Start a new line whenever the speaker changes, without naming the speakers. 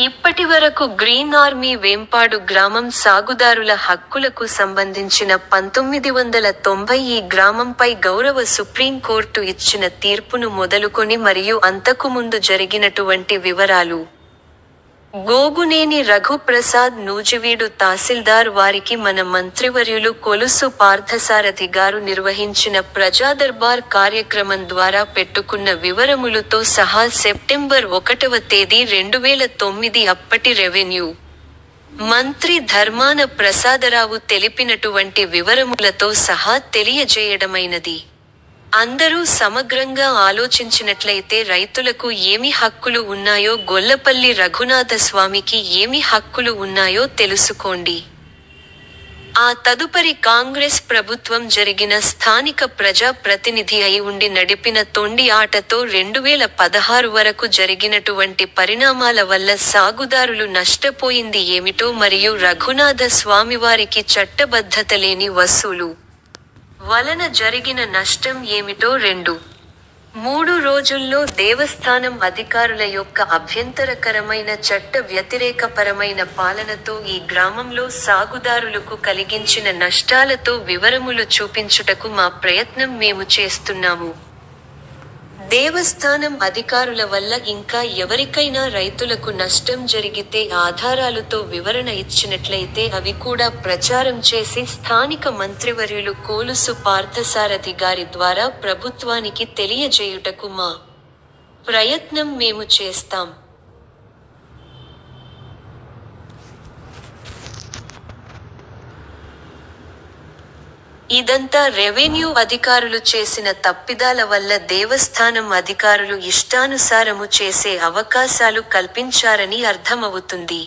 ఇప్పటివరకు green army Vempadu గ్రామం సాగుదారుల హక్కులకు సంబంధించిన 1990 ఈ గ్రామంపై గౌరవ సుప్రీంకోర్టు ఇచ్చిన తీర్పును మొదలుకొని మరియు అంతకుముందు జరిగినటువంటి వివరాలు. గోగునేని రఘుప్రసాద్ నూజివీడు తహసీల్దార్ వారికి మన మంత్రివర్యులు కొలుసు పార్థసారథి గారు నిర్వహించిన ప్రజాదర్బార్ కార్యక్రమం ద్వారా పెట్టుకున్న వివరములతో సహా సెప్టెంబర్ 1వ తేదీ 2009 అప్పటి రెవెన్యూ మంత్రి ధర్మాన ప్రసాదరావు తెలిపినటువంటి వివరములతో సహా తెలియజేయడమైనది. అందరూ సమగ్రంగా ఆలోచించినట్లయితే రైతులకు ఏమి హక్కులు ఉన్నాయో, గొల్లపల్లి రఘునాథస్వామికి ఏమి హక్కులు ఉన్నాయో తెలుసుకోండి. ఆ తదుపరి కాంగ్రెస్ ప్రభుత్వం జరిగిన స్థానిక ప్రజా ప్రతినిధి అయి ఉండి నడిపిన తొండి ఆటతో 2016 వరకు జరిగినటువంటి పరిణామాల వల్ల సాగుదారులు నష్టపోయింది ఏమిటో మరియు రఘునాథ స్వామివారికి చట్టబద్ధత లేని వసూలు వలన జరిగిన నష్టం ఏమిటో 2-3 రోజుల్లో దేవస్థానం అధికారుల యొక్క అభ్యంతరకరమైన చట్ట వ్యతిరేకపరమైన పాలనతో ఈ గ్రామంలో సాగుదారులకు కలిగించిన నష్టాలతో వివరములు చూపించుటకు మా ప్రయత్నం మేము చేస్తున్నాము. దేవస్థానం అధికారుల వల్ల ఇంకా ఎవరికైనా రైతులకు నష్టం జరిగితే ఆధారాలతో వివరణ ఇచ్చినట్లయితే అవి కూడా ప్రచారం చేసి స్థానిక మంత్రివర్యులు కొలుసు పార్థసారథి గారి ద్వారా ప్రభుత్వానికి తెలియజేయుటకు మా ప్రయత్నం మేము చేస్తాం. ఇదంతా రెవెన్యూ అధికారులు చేసిన తప్పిదాల వల్ల దేవస్థానం అధికారులు ఇష్టానుసారము చేసే అవకాశాలు కల్పించారని అర్థమవుతుంది.